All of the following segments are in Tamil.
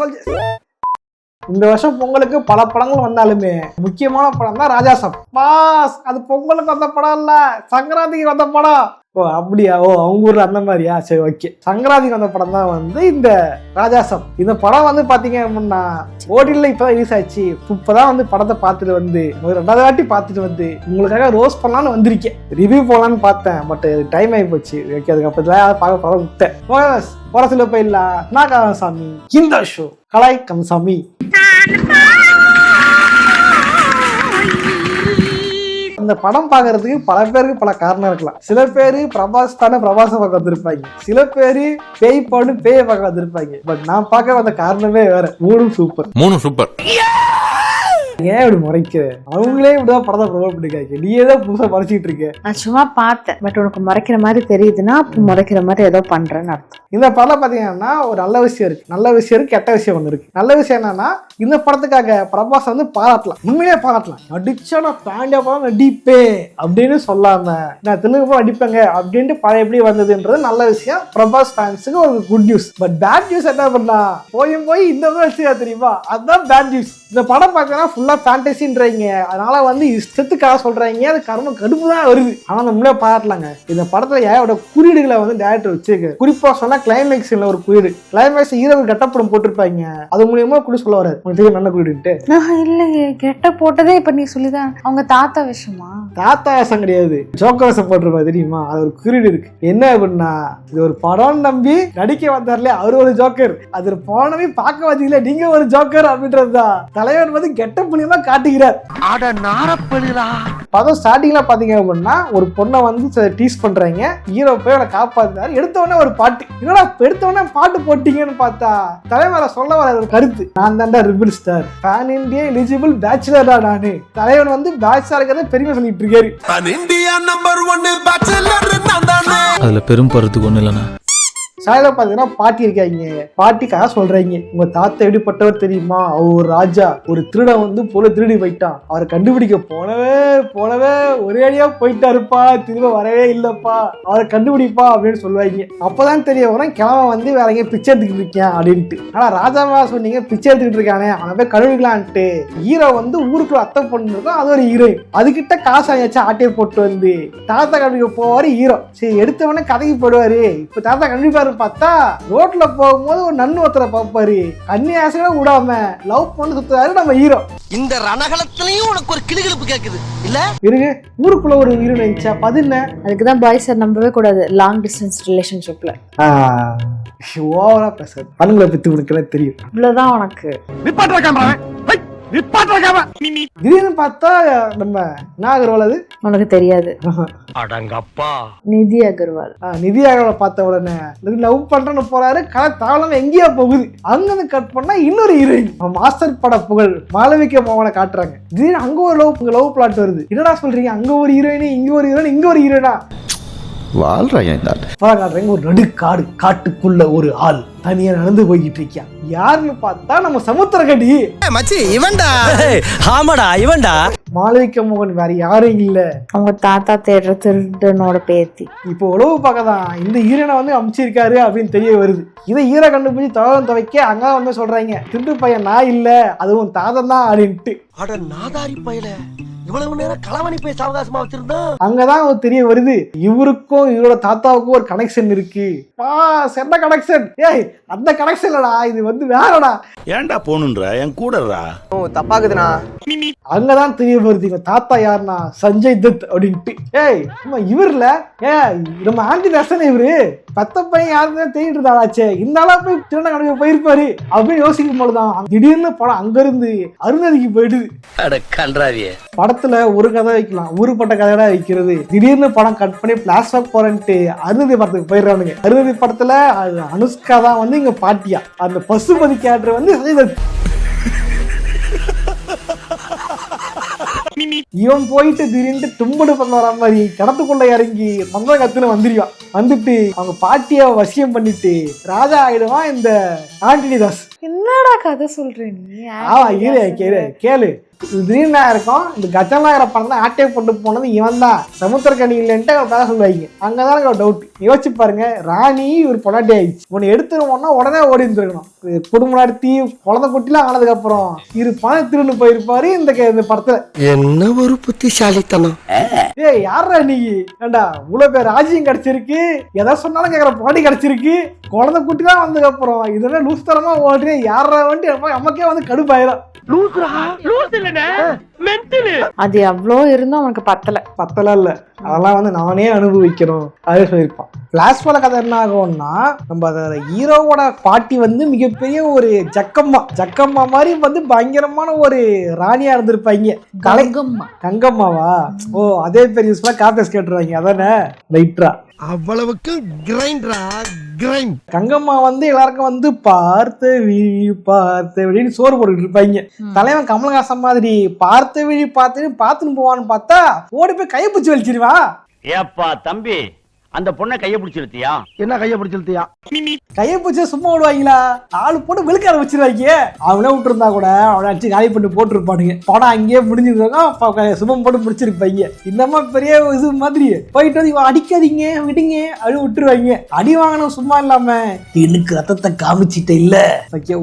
சொல்லிச்சு. இந்த வருஷம் பொங்கலுக்கு பல படங்கள் வந்தாலுமே முக்கியமான படம் தான் ராஜாசம். பாஸ் அது பொங்கலுக்கு வந்த படம் இல்ல, சங்கராந்திக்கு வந்த படம். ஓ அப்படியா? ஓ அவங்க ஊர்ல அந்த மாதிரியா? சரி ஓகே. சங்கராந்திக்கு வந்த படம் தான் வந்து இந்த ராஜாசம். இந்த படம் வந்து பாத்தீங்க அப்படின்னா ஓடில இப்பதான் ரிலீஸ் ஆச்சு. இப்பதான் வந்து படத்தை பார்த்துட்டு வந்து ஒரு 2வது வாட்டி பார்த்துட்டு வந்து உங்களுக்காக ரோஸ் பண்ணலான்னு வந்திருக்கேன். ரிவ்யூ போலான்னு பார்த்தேன், பட் டைம் ஆகி போச்சு. ஓகே அதுக்கப்புறம் பார்க்க படம் விட்டேன். போற சில போயிடலாம். நான் சாமி இந்த ஷோ கலாய் கம்சாமி. இந்த படம் பாக்குறதுக்கு பல பேருக்கு பல காரணம் இருக்கலாம். சில பேரு பிரபாஸ் தானே பிரபாச பார்க்க வந்திருப்பாங்க, சில பேரு பேய் பாடு பேய பார்க்க வந்திருப்பாங்க. பட் நான் பார்க்க வந்த காரணமே வேற. மூணும் சூப்பர். ஏன் இப்படி முறைக்கிற? அவங்களே இப்படிதான் படத்தை ப்ரொமோட் பண்ணிருக்காங்க, நீ ஏதோ புதுசா மறைச்சிட்டு இருக்க. நான் சும்மா பார்த்தேன், பட் உனக்கு மறைக்கிற மாதிரி தெரியுதுன்னா அப்ப மறைக்கிற மாதிரி ஏதோ பண்றேன்னு அர்த்தம். இந்த படம் பாத்தீங்கன்னா ஒரு நல்ல விஷயம் இருக்கு, கெட்ட விஷயம் ஒண்ணு இருக்கு. நல்ல விஷயம் என்னன்னா இந்த படத்துக்காக பிரபாஸ் வந்து பாராட்டலாம், உண்மையிலே பாராட்டலாம். நடிச்சா நான் பாண்டியா படம் நடிப்பேன் அப்படின்னு சொல்லாம நான் தெலுங்கு படம் நடிப்பேங்க அப்படின்ட்டு படம் எப்படி வந்ததுன்றது நல்ல விஷயம். பிரபாஸ் ஃபேன்ஸுக்கு ஒரு good news. But bad news என்ன பண்ணா போய் இந்த வச்சுக்கா தெரியுமா, அதுதான் பேட் நியூஸ். இந்த படம் பார்த்தீங்கன்னா ஃபுல்லா ஃபேண்டசின்றீங்க, அதனால வந்து இஷ்டத்துக்காக சொல்றாங்க, அது கடுப்பு தான் வருது. ஆனா நம்மளே பாராட்டலாங்க. இந்த படத்துல ஏவோட குறியீடுகளை வந்து டேரக்டர் வச்சிருக்கு. குறிப்பா சொன்னா கிளைமேக்ஸ்ல ஒரு குறியீடு, கிளைமேக்ஸ் ஹீரோ கெட்டப்படம் போட்டிருப்பாங்க, அது மூலியமா கூட சொல்ல வராது. உங்களுக்கு நல்ல குறியீடுன்ட்டு இல்லையே, கெட்ட போட்டதே இப்ப நீ சொல்லிதான். அவங்க தாத்தா விஷயமா? தாத்தா வேஷம் கிடையாது, ஜோக்கர் வேஷம் போட்டிருப்பா தெரியுமா. அது ஒரு குறியீடு இருக்கு. என்ன அப்படின்னா இது ஒரு படம் நம்பி நடிக்க வந்தார்ல அவர் ஒரு ஜோக்கர், அது போனவே பார்க்க வந்தீங்களே நீங்க ஒரு ஜோக்கர் அப்படின்றதுதான் தலைவர் வந்து கெட்ட புள்ளியமா காட்டுகிறார். படம் ஸ்டார்டிங்ல பாத்தீங்க அப்படின்னா ஒரு பொண்ணை வந்து டீஸ் பண்றாங்க, ஹீரோ போய் அவளை காப்பாத்தினாரு. எடுத்தவொடனே ஒரு பாட்டு, என்னடா எடுத்தவொடனே பாட்டு போட்டீங்கன்னு பார்த்தா தலைவரை சொல்ல வர ஒரு கருத்து, நான் தான்டா triple star, pan India eligible பேச்சுலரா. நானு தலைவன் வந்து பேச்சுலரா இருக்கிறத பெருமை சொல்லிட்டு இருக்காரு. அதுல பெரும் பருத்துக்கு ஒண்ணு இல்லைண்ணா. சாயில பாத்தீங்கன்னா பாட்டி இருக்காங்க, பாட்டிக்காக சொல்றீங்க உங்க தாத்தா எப்படிப்பட்டவர் தெரியுமா, அவர் ராஜா, ஒரு திருடன் வந்து போல திருடி போயிட்டான், அவரை கண்டுபிடிக்க போனவே ஒரே அடியா போயிட்டாருப்பா, திரும்ப வரவே இல்லப்பா, அவரை கண்டுபிடிப்பா அப்படின்னு சொல்லுவாங்க. அப்பதான் தெரிய வரும் கிழமை வந்து வேற எங்கேயும் பிச்சை எடுத்துக்கிட்டு இருக்கேன் அப்படின்ட்டு. ஆனா ராஜாவா சொன்னீங்க பிச்சை எடுத்துக்கிட்டு இருக்கானே அவனை போய் கழுவிக்கலான்ட்டு ஹீரோ வந்து ஊருக்குள்ள அத்தை பொண்ணு இருக்கும், அது ஒரு ஹீரோயின், அதுகிட்ட காசு ஆயாச்சும் ஆட்டையை போட்டு வந்து தாத்தா கண்டுபிடிக்க போவாரு ஹீரோ. சரி எடுத்தவொடனே கதைக்கு போடுவாரு. இப்ப தாத்தா கண்டுபிடிப்பாரு பார்த்தா ரோட்ல போகும்போது ஒரு நன்னு ஒருத்தரை பார்ப்பாரு, கன்னியாசையோட விடாம லவ் பண்ணி சுத்துறாரு நம்ம ஹீரோ. இந்த ரணகலத்திலையும் உனக்கு ஒரு கிளுகிளுப்பு கேக்குது இல்ல? இருங்க, ஊருக்குள்ள ஒரு ஹீரோ நினைச்சா பதின. அதுக்குதான் பாய்ஸ் நம்பவே கூடாது லாங் டிஸ்டன்ஸ் ரிலேஷன்ஷிப்ல. ஓவரா பேசாது, பணங்களை பத்தி உனக்கு தெரியும், இவ்வளவுதான் உனக்கு. திடீர்னு பார்த்தா நம்ம அகர்வால், அது உனக்கு தெரியாது. அடங்கப்பா நிதி அகர்வால். நிதி அகர்வால் பார்த்த உடனே லவ் பண்றேன்னு போறாரு, கதை தாவளம் எங்கேயா போகுது. அங்கிருந்து கட் பண்ணா இன்னொரு ஹீரோயின், மாஸ்டர் பட புகழ் மாளவிகா மோகனை காட்டுறாங்க. திடீர்னு அங்க ஒரு லவ் பிளாட் வருது. என்னடா சொல்றீங்க, அங்க ஒரு ஹீரோயின் இங்க ஒரு ஹீரோயின் இங்க ஒரு ஹீரோயினா காட்டுறீங்க. ஒரு நடுக்காடு, காட்டுக்குள்ள ஒரு ஆள் தனியா நடந்து போய்கிட்டு இருக்கியா, யாருன்னு பார்த்தா நம்ம சமுத்திரக்கடி மச்சி இவன்டா. ஆமாடா இவன்டா. மாளவிகா மோகன் வேற யாரும் இல்ல, அவங்க தாத்தா தேடுற திருடனோட பேத்தி. இப்போ உழவு பார்க்கதான் இந்த ஹீரோனை வந்து அமைச்சிருக்காரு அப்படின்னு தெரிய வருது. இதை ஹீரோ கண்டுபிடிச்சு தவறம் துவைக்க அங்கதான் வந்து சொல்றாங்க திருட்டு பையன் நான் இல்ல அதுவும் தாதம் தான் அப்படின்ட்டு. அட நாதாரி பையல, இவ்வளவு நேரம் களவணி போய் சாவகாசமா வச்சிருந்தா அங்கதான் தெரிய வருது இவருக்கும் இவரோட தாத்தாவுக்கும் ஒரு கனெக்ஷன் இருக்கு. என்ன கனெக்ஷன்? ஏய் அந்த கனெக்ஷன் இல்லடா, இது வந்து வேறடா. ஏன்டா போனுன்ற என் கூடடா தப்பாக்குதுண்ணா. அங்கதான் தெரிய வருது இவங்க தாத்தா யாருன்னா சஞ்சய் தத் அப்படின்ட்டு. ஏய் இவர்ல நம்ம ஆண்டி தர்சன், இவரு பத்த பையன் யாருன்னு தேடிட்டு இருந்தாச்சே, இந்த ஆளா போய் திருநா கணக்கு போயிருப்பாரு அப்படின்னு யோசிக்கும் போதுதான் திடீர்னு படம் அங்க இருந்து அருந்ததிக்கு போயிடுது. படத்துல ஒரு கதை வைக்கலாம், ஊருப்பட்ட கதையோட வைக்கிறது. திடீர்னு படம் கட் பண்ணி பிளாஸ்டாக் போறேன்ட்டு அருந்ததி படத்துக்கு போயிடுறானுங்க. அருந்ததி படத்துல அனுஷ்கா தான் வந்து இங்க பாட்டியா, அந்த பசுபதி கேரக்டர் வந்து சஞ்சய் தத். இவன் போயிட்டு திடீர்னு தும்படு பண்ண வர மாதிரி கிணத்துக்குள்ள இறங்கி மந்திர கத்துன்னு வந்துருவான். வந்துட்டு அவங்க பாட்டிய வசியம் பண்ணிட்டு ராஜா ஆயிடுவான் இந்த ஆண்டனி தாஸ். என்னடா கதை சொல்றேன் நீ? கேளு திடீர்னு இருக்கும் இந்த கஜநாயகர படம் தான் ஆட்டே போட்டு போனது இவன் தான் சமுத்திரக்கணி இல்லைன்ட்டு பேச சொல்லுவாங்க. அங்கதான் எனக்கு டவுட். யோசிச்சு பாருங்க, ராணி ஒரு பொண்டாட்டி ஆயிடுச்சு, உன்னை எடுத்துருவோம்னா உடனே ஓடி இருந்துருக்கணும். குடும்பம் நடத்தி குழந்தை குட்டிலாம் ஆனதுக்கு அப்புறம் பணம் திருன்னு போயிருப்பாரு இந்த படத்துல. என்ன ஒரு புத்திசாலித்தனம். யாரா நீ? ஏண்டா இவ்வளவு பேர் ராஜ்யம் கிடைச்சிருக்கு, எதை சொன்னாலும் கேக்குற பொண்டாட்டி கிடைச்சிருக்கு, குழந்தை குட்டிலாம் வந்ததுக்கு அப்புறம் இதெல்லாம் லூஸ் தரமா ஓடுறே யாரா வண்டி நமக்கே வந்து கடுப்பாயிரும். அது எவ்வளோ இருந்தும் அவனுக்கு பத்தல இல்ல, அதெல்லாம் வந்து நானே அனுபவிக்கணும் அதே சொல்லியிருப்பான். பிளாஷ்பால கதை என்ன ஆகும்னா, நம்ம ஹீரோவோட பாட்டி வந்து மிகப்பெரிய ஒரு ஜக்கம்மா மாதிரி வந்து பயங்கரமான ஒரு ராணியா இருந்திருப்பாங்க. கங்கம்மாவா? ஓ அதே பெரிய காப்பேஸ் கேட்டுருவாங்க அதானே லைட்ரா. அவ்வளவுக்கு கிரைண்ட். கங்கம்மா வந்து எல்லாருக்கும் வந்து பார்த்த அப்படின்னு சோறு போட்டுக்கிட்டு இருப்பாங்க. தலைவன் கமலஹாசன் மாதிரி பார்த்த விழி பார்த்துன்னு போவான்னு பார்த்தா ஓடி போய் கையை பிடிச்சி வலிச்சிருவா. ஏப்பா தம்பி, அந்த பொண்ணை கைய பிடிச்சிருத்தியா? என்ன கைய பிடிச்சிருத்தியா? கையை பிடிச்சா சும்மா விடுவாங்களா? ஆளு போட்டு வெளுக்க ஆரம்பிச்சிருவாங்க. அவனே விட்டு இருந்தா கூட அவனை அடிச்சு காலி பண்ணி போட்டுருப்பானுங்க. படம் அங்கேயே முடிஞ்சிருக்காங்க, சுமம் போட்டு பிடிச்சிருப்பாங்க. இந்த மாதிரி பெரிய இது மாதிரி போயிட்டு வந்து இவன் அடிக்காதீங்க விடுங்க அப்படி விட்டுருவாங்க. அடி வாங்கணும் சும்மா இல்லாம எனக்கு ரத்தத்தை காமிச்சிட்ட இல்ல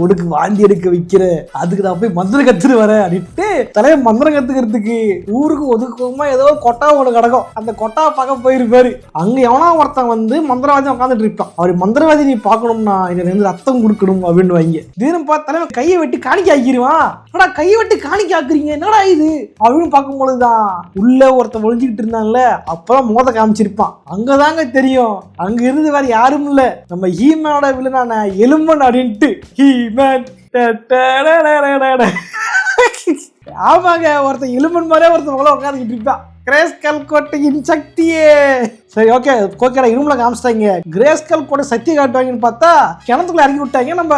உனக்கு வாந்தி எடுக்க வைக்கிற, அதுக்கு நான் போய் மந்திரம் கத்துட்டு வரேன் அப்படின்ட்டு தலைவன் மந்திரம் கத்துக்கிறதுக்கு ஊருக்கு ஒதுக்கமா ஏதோ கொட்டா ஒண்ணு கிடக்கும். அந்த கொட்டா பார்க்க போயிருப்பாரு. அங்க ஒருத்தன் வந்து மந்திரவாதி உட்காந்துட்டு இருப்பான். அவர் மந்திரவாதி நீ பாக்கணும்னா இதுல இருந்து ரத்தம் கொடுக்கணும் அப்படின்னு வாங்க. தினம் பார்த்தாலே கையை வெட்டி காணிக்க ஆக்கிடுவான். ஆனா கையை வெட்டி காணிக்க ஆக்குறீங்க என்னடா இது அப்படின்னு பார்க்கும்பொழுதுதான் உள்ள ஒருத்தன் ஒழிஞ்சுக்கிட்டு இருந்தான்ல, அப்பதான் மோத காமிச்சிருப்பான். அங்கதாங்க தெரியும் அங்க இருந்து வேற யாரும் இல்ல, நம்ம ஹீமனோட வில்லனான எலும்பன் அப்படின்ட்டு. ஹீமன் ஆமாங்க, ஒருத்தன் எலும்பன் மாதிரியே ஒருத்தன் உள்ள உட்காந்துக்கிட்டு இருப்பான். கிரேஸ்கல் கோட்டையின் சக்தியே. சரி ஓகே கோக்கேடா இரும்புல காமிச்சிட்டாங்க. கிரேஸ்கல் கோட்டை சக்தி காட்டுவாங்கன்னு பார்த்தா கிணத்துக்குள்ள இறங்கி விட்டாங்க நம்ம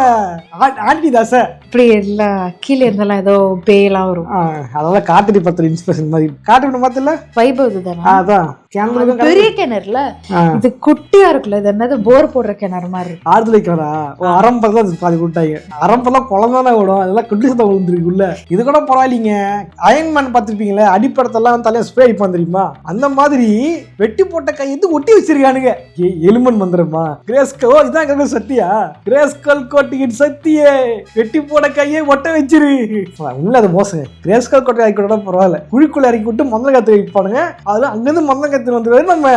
ஆண்டி தாச. அப்படி இல்ல, கீழே இருந்தாலும் ஏதோ பேயெல்லாம் வரும். அதெல்லாம் காட்டுடி பத்திர இன்ஸ்பிரேஷன் மாதிரி காட்டு பார்த்தல வைபவ் தானே. அதான் பெரிய கிணறுல இது குட்டியா இருக்குல்ல, இது என்னது போர் போடுற கிணறு மாதிரி. ஆறுதல் வைக்கிறா அரம்பெல்லாம் பாதி விட்டாங்க. அரம்பெல்லாம் குழந்தானே விடும், அதெல்லாம் குட்டி சத்தம் விழுந்துருக்குள்ள. இது கூட பரவாயில்லைங்க. அயன்மேன் பார்த்துருப்பீங்களே, அடிப்படத்தெல்லாம் தலையை ஸ்ப்ரே அடிப்பான் தெரியுமா, அந்த மாதிரி வெட்டி போட்ட கையெழுத்து ஒட்டி வச்சிருக்கானுங்க. எலுமன் மந்திரமா கிரேஸ்கல்? இதான் சத்தியா? கிரேஸ்கல் கோட்டையின் சத்தியே, வெட்டி போட கையை ஒட்ட வச்சிரு. உள்ள அது மோசங்க. கிரேஸ்கல் கோட்டை இறக்கி விட்டா பரவாயில்ல, குழிக்குள்ள இறக்கி விட்டு மந்திர கத்து வைப்பானுங்க. அதுல அங்கிருந்து மந்திர கத்து வந்துருவாரு நம்ம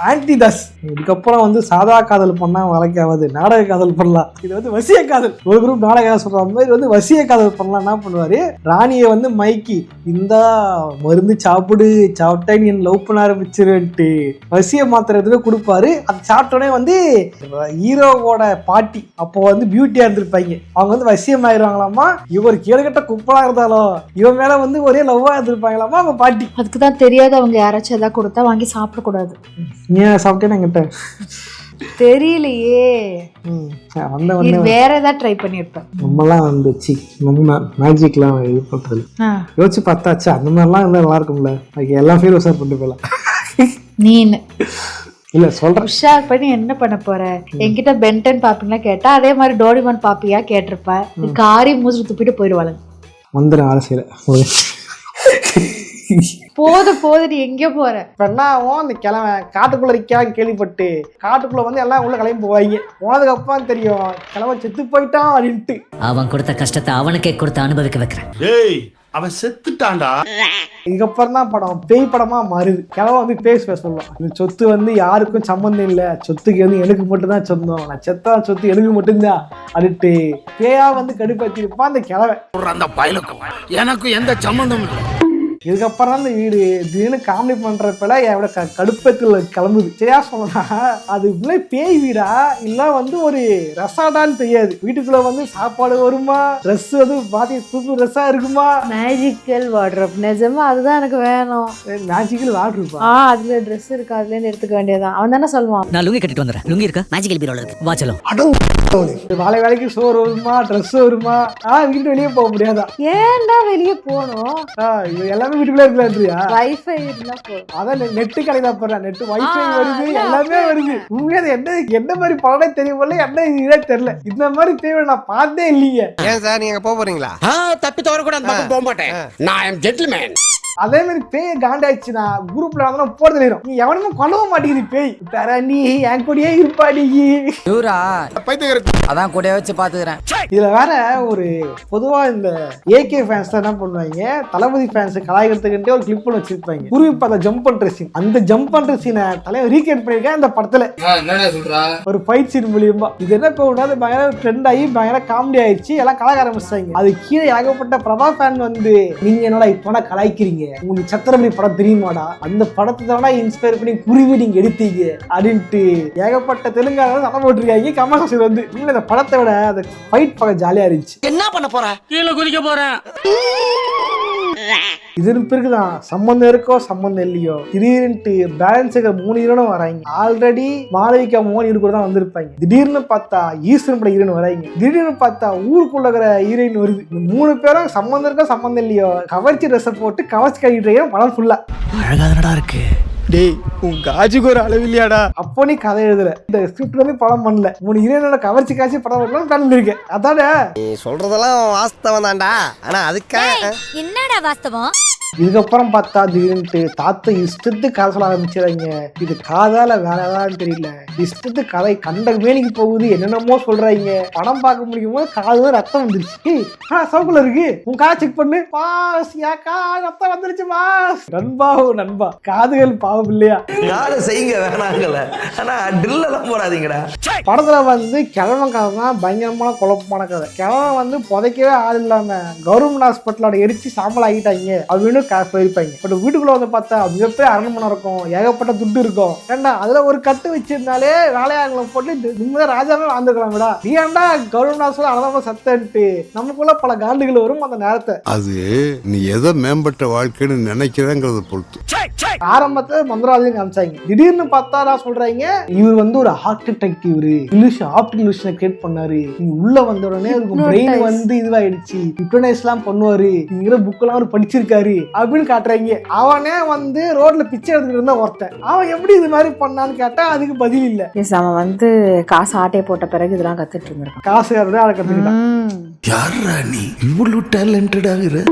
ஆன்டி தாஸ். இதுக்கப்புறம் வந்து சாதா காதல் பண்ணா வழக்காவது நாடக காதல் பண்ணலாம். இது வந்து வசிய காதல். ஒரு குரூப் நாடக சொல்ற மாதிரி வந்து வசிய காதல் பண்ணலாம். என்ன பண்ணுவாரு, ராணியை வந்து மைக்கி இந்த மருந்து சாப்பிடு சாப்பிட்டா நீ லவ் பண்ண ஆரம்பிச்சிருன்ட்டு வசிய மாத்திரத்துல கொடுப்பாரு. அது சாப்பிட்டோடனே வந்து ஹீரோவோட பாட்டி அப்போ வந்து பியூட்டியா இருந்திருப்பாங்க, அவங்க வந்து வசியம் ஆயிருவாங்களாமா. இவர் கேடுகட்ட குப்பலா இருந்தாலும் இவன் மேல வந்து ஒரே லவ்வா இருந்திருப்பாங்களாமா அவங்க பாட்டி. அதுக்குதான் தெரியாது அவங்க யாராச்சும் எதாவது கொடுத்தா வாங்கி சாப்பிடக்கூடாது. ஏன் சாப்பிட்டேன்னு என்கிட்ட தெரியலையே, வேற ஏதாவது ட்ரை பண்ணிருப்பேன். நம்மலாம் வந்துச்சு நம்ம மேஜிக்லாம் இது பண்றது யோசிச்சு பார்த்தாச்சு. அந்த மாதிரிலாம் இருந்தா நல்லா இருக்கும்ல, எல்லாம் ஃபீல் உஷார் பண்ணிட்டு போயிடலாம். நீனு இல்ல சொல்றேன் உஷார் பண்ணி என்ன பண்ண போற? என்கிட்ட பென்டன் பாப்பீங்களா கேட்டா அதே மாதிரி டோரிமான் பாப்பியா கேட்டிருப்பேன். காரி மூச்சு துப்பிட்டு போயிடுவாளுங்க. வந்துடும் அரசியல போது நீ எங்க போற? பெண்ணாவும் அந்த கிழமை காட்டுக்குள்ள இருக்கான்னு கேள்விப்பட்டு காட்டுக்குள்ள வந்து எல்லாம் உள்ள கிளம்பி போவாங்க. போனதுக்கு அப்புறம் தெரியும் கிழமை செத்து போயிட்டான் அப்படின்ட்டு. அவன் கொடுத்த கஷ்டத்தை அவனுக்கே கொடுத்து அனுபவிக்க வைக்கிறேன். டேய் அவன் செத்துட்டான்டா. இதுக்கப்புறம் தான் படம் பேய் படமா மாறுது. கிழமை வந்து பேச சொல்லுவான், இந்த சொத்து வந்து யாருக்கும் சம்பந்தம் இல்லை, சொத்துக்கு வந்து எனக்கு மட்டும்தான் சொந்தம், நான் செத்தா சொத்து எனக்கு மட்டும்தான் அப்படின்ட்டு பேயா வந்து கடுப்பாத்திருப்பான் அந்த கிழமை. அந்த பயலுக்கும் எனக்கு எந்த சம்பந்தம் இல்லை. இதுக்கப்புறம் தான் இந்த வீடு திடீர்னு காமெடி பண்றப்பல என்னோட கடுப்பத்துல கிளம்புது. சரியா சொன்னா அது உள்ள பேய் வீடா இல்ல வந்து ஒரு ரெசார்டான்னு தெரியாது. வீட்டுக்குள்ள வந்து சாப்பாடு வருமா, ட்ரெஸ் வந்து பாத்தி புது ட்ரெஸ்ஸா இருக்குமா, மேஜிக்கல் வார்ட்ரோப். நிஜமா அதுதான் எனக்கு வேணும். Magical wardrobe. அதுல ட்ரெஸ் இருக்கு, அதுல இருந்து எடுத்துக்க வேண்டியதான். அவன் தானே சொல்லுவான், நான் லுங்கி கட்டிட்டு வந்துறேன். லுங்கி இருக்கா? மேஜிக்கல் பீரோல இருக்கு, வா செல்லும். வாழை வேலைக்கு சோறு வருமா, ட்ரெஸ் வருமா, வீட்டு வெளியே போக முடியாதா? ஏன்டா வெளியே போகணும்? இது எல்லாமே கிளம்பி வீட்டுக்குள்ளே இருக்கலான்றியா? வைஃபை இருந்தா போதும். அதான் நெட்டு கிடையாது போடுறேன், நெட்டு வைஃபை வருது, எல்லாமே வருது. உண்மையாக என்ன மாதிரி படம் தெரியும் போல, என்ன இதே தெரியல. இந்த மாதிரி தேவை நான் பார்த்தே இல்லைங்க. ஏன் சார் நீங்க போக போறீங்களா? தப்பி தவற கூட அந்த பக்கம் போக மாட்டேன். நான் ஐம் ஜென்டில்மேன். அதே மாதிரி பேய் காண்டாயிடுச்சுன்னா குரூப்ல வந்து போறது நேரம் நீ எவனுமே கொல்லவும் மாட்டேங்குது பேய். தர நீ என் கூடயே இருப்பா நீ. அதான் கூட வச்சு பாத்துக்கிறேன். இதுல வேற ஒரு பொதுவா இந்த ஏகே ஃபேன்ஸ் என்ன பண்ணுவாங்க, தளபதி ஃபேன்ஸ் கலாய்க்கிறதுக்கு ஒரு கிளிப் பண்ணி வச்சிருப்பாங்க. குருவி பார்த்தா ஜம்ப் பண்ற சீன், அந்த ஜம்ப் பண்ற சீனை தலைவர் ரீக்ரியேட் பண்ணிருக்கேன் இந்த படத்துல. ஒரு ஃபைட் சீன் மூலியமா இது என்ன போகுது, பயங்கர ட்ரெண்ட் ஆகி பயங்கர காமெடி ஆயிடுச்சு, எல்லாம் கலாய்க்க ஆரம்பிச்சாங்க. அது கீழே ஏகப்பட்ட பிரபா ஃபேன் வந்து நீங்க என்னடா இப்ப கலாய்க்கிறீங்க, உங்களுக்கு சத்திரமணி படம் தெரியுமாடா, அந்த படத்தை தானே இன்ஸ்பயர் பண்ணி குருவி நீங்க எடுத்தீங்க அப்படின்ட்டு ஏகப்பட்ட தெலுங்கான சத்தம் போட்டிருக்காங்க. கமல்ஹாசன் வந்து இந்த படத்தை விட அந்த ஃபைட் பார்க்க ஜாலியா இருந்துச்சு. என்ன பண்ண போற? கீழே குதிக்க போறேன். இது பிறகுதான் சம்பந்தம் இருக்கோ சம்பந்தம் இல்லையோ திடீர்னு பேலன்ஸுக்கு 3 ஹீரோனும் வராங்க. ஆல்ரெடி மாளவிகா மோகன் ஹீரோ கூட தான் வந்திருப்பாங்க. திடீர்னு பார்த்தா ஈஸ்வரன் பட ஹீரோயின் வராங்க. திடீர்னு பார்த்தா ஊருக்குள்ள இருக்கிற ஹீரோயின் வருது. 3 பேரும் சம்பந்தம் இருக்கோ சம்பந்தம் இல்லையோ கவர்ச்சி ட்ரெஸ் போட்டு கவர்ச்சி கட்டிட்டு படம் ஃபுல்லா அழகாதனடா இருக்கு. டேய் உன் காஜுக்கு ஒரு அளவு இல்லையாடா? அப்போ நீ கதை எழுதுற, இந்த ஸ்கிரிப்ட் வந்து படம் பண்ணல, 3 ஹீரோயினோட கவர்ச்சி காட்சி படம் வரலாம் பண்ணிருக்கேன். அதானே நீ சொல்றதெல்லாம் வாஸ்தவம் தான்டா. ஆனா அதுக்காக என்னடா வாஸ்தவம்? இதுக்கப்புறம் பார்த்தா திடீர்னு தாத்தா இஷ்டத்துக்கு கதை சொல்ல ஆரம்பிச்சிடாங்க. இது காதால வேற ஏதாவது தெரியல, இஷ்டத்துக்கு கதை கண்ட மேனிக்கு போகுது, என்னென்னமோ சொல்றாங்க. படம் பார்க்க முடியும் போது காது ரத்தம் வந்துருச்சு. சவுக்குள்ள இருக்கு, உன் காதை செக் பண்ணு பாஸ், ஏக்கா ரத்தம் வந்துருச்சு பாஸ். நண்பா காதுகள் பாவம் இல்லையா? செய்யுங்க வேணாங்கல, ஆனா ட்ரில் எல்லாம் போடாதீங்கடா. படத்துல வந்து கிழவன் கதை தான் பயங்கரமான குழப்பமான கதை. கிழவன் வந்து புதைக்கவே ஆள் இல்லாம கவர்மெண்ட் ஹாஸ்பிட்டலோட எரிச்சு சாம்பல் ஆகிட்டாங்க அப்படின்னு போயிருப்பாங்க. பட் வீட்டுக்குள்ள வந்து பார்த்தா மிகப்பெரிய அரண்மனை இருக்கும், ஏகப்பட்ட துட்டு இருக்கும். ஏண்டா அதுல ஒரு கட்டு வச்சிருந்தாலே வேலையாளங்களை போட்டு நிம்மதியா ராஜாவே வாழ்ந்துக்கலாம் விடா. நீ ஏன்டா கவர்மெண்ட் ஹாஸ்பிட்டல் அழகாம சத்தன்ட்டு நமக்குள்ள பல காண்டுகள் வரும் அந்த நேரத்தை. அது நீ எதை மேம்பட்ட வாழ்க்கைன்னு நினைக்கிறேங்கிறத பொறுத்து. ஆரம்பத்துல மந்திராலயம் காமிச்சாங்க. திடீர்னு பார்த்தா நான் சொல்றாங்க இவர் வந்து ஒரு ஆர்கிடெக்ட், இவரு ஆப்டிகல் இல்யூஷனை கிரியேட் பண்ணாரு. நீ உள்ள வந்த உடனே பிரெயின் வந்து இதுவாயிடுச்சு, ஹிப்னோடைஸ் எல்லாம் பண்ணுவாரு, இங்கிற புக் எல்லாம் அவர் படிச்சிருக்காரு அப்படின்னு காட்டுறாங்க. அவனே வந்து ரோட்ல பிச்சை எடுத்துட்டு இருந்தா ஒருத்தன், அவன் எப்படி இது மாதிரி பண்ணான்னு கேட்டா அதுக்கு பதில் இல்ல. அவன் வந்து காசு ஆட்டையை போட்ட பிறகு இதெல்லாம் கத்துட்டு இருந்திருக்கான். காசுக்காரதான் அதை கத்துக்கிட்டான். யாரா நீ இவ்வளவு டேலண்டட் ஆகுற?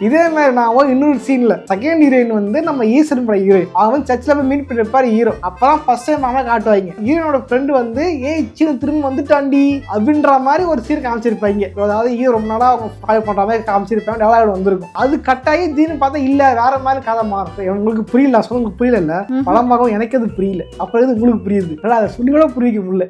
இதே மாதிரி நான் இன்னொரு சீன்ல செகண்ட் ஹீரோயின் வந்து நம்ம ஈஸ்வரன் பட ஹீரோயின், அவன் சர்ச்சில் போய் மீட் பண்ணிருப்பாரு ஹீரோ. அப்பதான் ஃபர்ஸ்ட் டைம் அவன் காட்டுவாங்க. ஹீரோனோட ஃப்ரெண்டு வந்து ஏய் சீன திரும்ப வந்துட்டாண்டி அப்படின்ற மாதிரி ஒரு சீன் காமிச்சிருப்பாங்க. அதாவது ஹீரோ ரொம்ப நாளா அவங்க ஃபாலோ பண்ற மாதிரி காமிச்சிருப்பாங்க. டெவலப் வந்திருக்கும். அது கட்டாயி தீனு பார்த்தா இல்ல வேற மாதிரி கதை மாறும். உங்களுக்கு புரியல, உங்களுக்கு புரியல இல்ல படம் பார்க்கவும் எனக்கு அது புரியல. அப்புறம் இது உங்களுக்கு புரியுது, அதை சொல்லி கூட புரிவிக்க முடியல.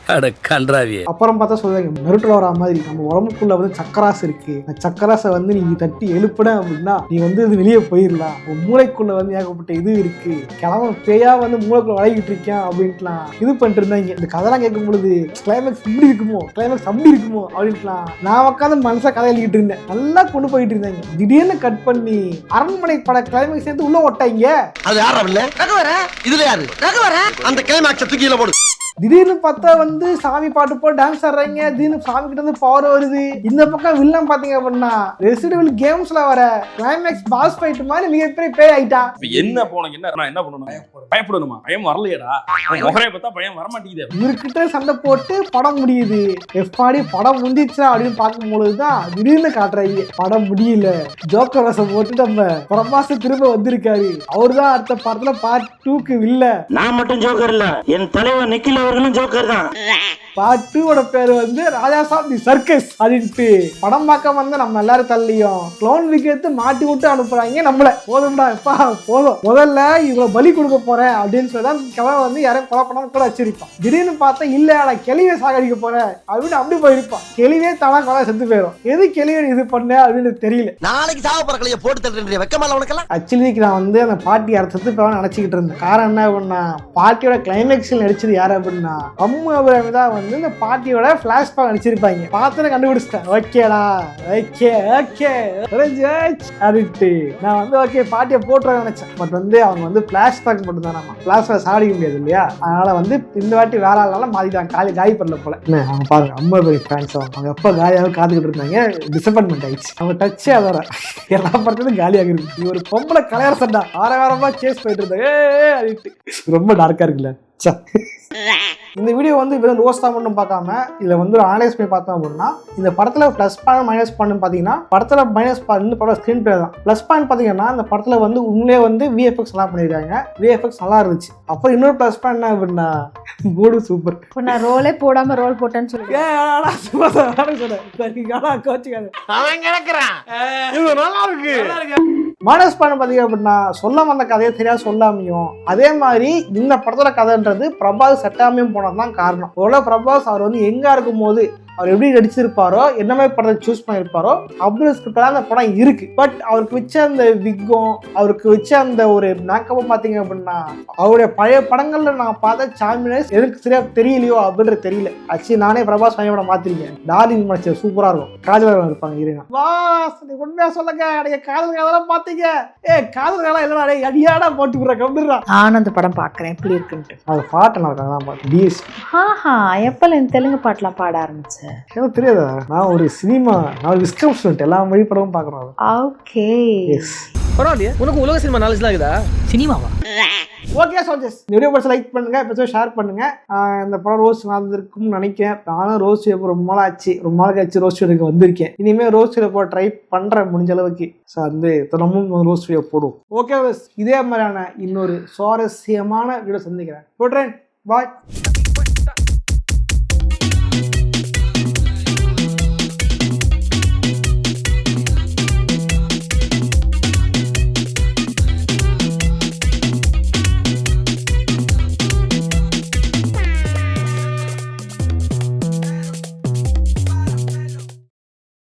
அப்புறம் பார்த்தா சொல்லுவாங்க நருட்டோல வரா மாதிரி நம்ம உடம்புக்குள்ள வந்து சக்கராசு இருக்கு, அந்த சக்கராசை வந்து நீங்க தட்டி எழுப்பின நீ வந்து இது வெளியே போயிடலாம், உன் மூளைக்குள்ள வந்து ஏகப்பட்ட இது இருக்கு, கிழவன் பேயா வந்து மூளைக்குள்ள வளைகிட்டு இருக்கேன் அப்படின்ட்டுலாம் இது பண்ணிட்டு இருந்தாங்க. இந்த கதைலாம் கேட்கும் பொழுது கிளைமேக்ஸ் இப்படி இருக்குமோ, கிளைமேக்ஸ் அப்படி இருக்குமோ அப்படின்ட்டுலாம் நான் உட்காந்து மனசா கதை எழுதிட்டு இருந்தேன். நல்லா கொண்டு போயிட்டு இருந்தாங்க. திடீர்னு கட் பண்ணி அரண்மனை பட கிளைமேக்ஸ் சேர்த்து உள்ள ஓட்டாங்க. அது யாரும் இல்ல ரகுவர, இதுல யாரு ரகுவர, அந்த கிளைமாக்ஸ் தூக்கில போடு. திடீர்னு பார்த்தா வந்து சாமி பாட்டு போட்டு டான்ஸ் ஆடுறாங்க. திடீர்னு சாமி கிட்ட இருந்து பவர் வருது. இந்த பக்கம் வில்லன் பாத்தீங்க அப்படின்னா ரெசிடென்ட் கேம்ஸ்ல வர கிளைமேக்ஸ் பாஸ் ஃபைட் மாதிரி மிகப்பெரிய பேய் ஆயிட்டா. என்ன போனங்க என்ன நான் என்ன பண்ணணும்? பயப்படணுமா? பயம் வரலையடா. முகரைய பார்த்தா பயம் வர மாட்டேங்குது. இவர்கிட்ட சண்டை போட்டு படம் முடியுது. எப்பாடி படம் முடிஞ்சிச்சா அப்படின்னு பார்க்கும்பொழுதுதான் திடீர்னு காட்டுறாங்க படம் முடியல. ஜோக்கர் வேஷம் போட்டு நம்ம பிரபாஸ் திரும்ப வந்திருக்காரு. அவருதான் அடுத்த படத்துல பார்ட் 2க்கு இல்ல. நான் மட்டும் ஜோக்கர் இல்ல, என் தலைவர் நிக்கில அவர்களும் ஜோக்கர் தான். பார்ட் 2 பேரு வந்து ராஜாசாப் தி சர்க்கஸ் அப்படின்ட்டு படம் பார்க்க வந்து நம்ம எல்லாரும் தள்ளியும் க்ளோன் விக்கெட்டு மாட்டி விட்டு அனுப்புறாங்க நம்மள. போதும்டா எப்பா போதும், முதல்ல இவ்வளவு பலி கொடுக்க போறேன் அப்படின்னு சொல்லிதான் கிழவன் வந்து யாரும் கொலை பண்ணாம கூட வச்சிருப்பான். திடீர்னு பார்த்தா இல்ல நான் கெளிவே சாகடிக்க போறேன் அப்படின்னு அப்படி போயிருப்பான். கெளிவே தானா கொலை செத்து போயிடும். எது கெளிவே இது பண்ண அப்படின்னு தெரியல. நாளைக்கு சாவ போற கலைய போட்டு தள்ளுற வெக்கமால உனக்கெல்லாம். ஆக்சுவலி நான் வந்து அந்த பாட்டி அர்த்தத்து நினைச்சுக்கிட்டு இருந்தேன். காரணம் என்ன அப்படின்னா பாட்டியோட கிளைமேக்ஸில் நடிச்சது யாரு அப்படின்னா அம்மு அபிராமி தான் வந்து வந்து இந்த பாட்டியோட ஃபிளாஷ்பேக் அடிச்சிருப்பாங்க. பார்த்து கண்டுபிடிச்சிட்டேன். ஓகேடா, ஓகே ஓகே அப்படின்ட்டு நான் வந்து ஓகே பாட்டியை போட்டுருவேன் நினைச்சேன். பட் வந்து அவங்க வந்து ஃபிளாஷ்பேக் மட்டும் தான். நம்ம ஃபிளாஷ்பேக் சாடிக்க முடியாது இல்லையா, அதனால வந்து இந்த வாட்டி வேற ஆளால மாறிட்டாங்க. காலி பண்ணல போல. என்ன அவங்க பாருங்க, 50 பேர் ஃபேன்ஸ் அவங்க எப்போ காலியாக காத்துக்கிட்டு இருந்தாங்க. டிசப்பாயின்மெண்ட் ஆயிடுச்சு. அவங்க டச்சே அதோட எல்லா படத்துலையும் காலியாக இருக்கு. இது ஒரு பொம்பளை கலையர சண்டா வாரமா சேஸ் போயிட்டு இருந்தாங்க. ரொம்ப டார்க்கா இருக்குல்ல. இந்த வீடியோ வந்து வெறும் ரோஸ்டா மட்டும் பார்க்காம இதுல வந்து ஒரு அனலைஸ் பண்ணி பார்த்தோம் அப்படின்னா, இந்த படத்துல பிளஸ் பாயிண்ட் மைனஸ் பாயிண்ட் பாத்தீங்கன்னா, படத்துல மைனஸ் பாயிண்ட் படம் ஸ்கிரீன் பிளே தான். பிளஸ் பாயிண்ட் பாத்தீங்கன்னா இந்த படத்துல வந்து உண்மையிலே வந்து விஎஃப்எக்ஸ் நல்லா பண்ணிருக்காங்க. விஎஃப்எக்ஸ் நல்லா இருந்துச்சு. அப்புறம் இன்னொரு பிளஸ் பாயிண்ட் என்ன அப்படின்னா, மூடு சூப்பர். இப்போ நான் ரோலே போடாம ரோல் போட்டேன்னு சொல்லுங்க. மைனஸ் பாயிண்ட் பாத்தீங்க அப்படின்னா, சொல்ல வந்த கதையை சரியா சொல்லாமையும், அதே மாதிரி இந்த படத்தோட கதைன்றது பிரபாஸ் செட்டாமையும் போனதுதான் காரணம். ஒருவேளை பிரபாஸ் அவர் வந்து எங்க இருக்கும் போது அவர் எப்படி நடிச்சிருப்பாரோ, என்ன மாதிரி படத்தை சூஸ் பண்ணியிருப்பாரோ அப்படி ஸ்கிரிப்டாக அந்த படம் இருக்கு. பட் அவருக்கு வச்ச அந்த விக்கும், அவருக்கு வச்ச அந்த ஒரு மேக்கப்பும் பார்த்தீங்க அப்படின்னா, அவருடைய பழைய படங்கள்ல நான் பார்த்த சாமினஸ் எனக்கு சரியா தெரியலையோ அப்படின்றது தெரியல. ஆக்சுவலி நானே பிரபாஸ் பையனோட மாத்திருக்கேன். டார்லிங் மனசு சூப்பரா இருக்கும். காதல் இருப்பாங்க. இருங்க உண்மையா சொல்லுங்க, நீங்க காதல் காதெல்லாம் பாத்தீங்க. காதல் காலம் இல்லடா, அடியாடா போட்டு விடுற கம்பெனிடா. நானும் அந்த படம் பாக்குறேன் எப்படி இருக்குன்ட்டு. அது பாட்டு நான் பார்த்து டிஎஸ். எப்பல இந்த தெலுங்கு பாட்டுலாம் பாட ஆரம்பிச்சேன் எனக்கு தெரியாதா? நான் ஒரு சினிமா, நான் ஒரு விஸ்கம் ஸ்டூடெண்ட். எல்லா மொழி படமும் பார்க்குறோம். ஓகே, பரவாயில்லையே, உனக்கு உலக சினிமா நாலேஜ்லாம் இருக்குதா? சினிமாவா? ஓகே சோல்ஜர்ஸ், இந்த வீடியோ பிடிச்ச லைக் பண்ணுங்க, எபிசோட் ஷேர் பண்ணுங்க. இந்த படம் ரோஸ் நடந்திருக்கும்னு நினைக்கிறேன். நானும் ரோஸ் ரொம்ப நாள் ஆச்சு, ரொம்ப நாள் கழிச்சு ரோஸ் வீடியோக்கு வந்திருக்கேன். இனிமேல் ரோஸ் வீடியோ போட ட்ரை பண்றேன் முடிஞ்ச அளவுக்கு. ஸோ வந்து தினமும் ரோஸ் வீடியோ போடுவோம். ஓகே, இதே மாதிரியான இன்னொரு சுவாரஸ்யமான வீடியோ சந்திக்கிறேன். போடுறேன். பாய்.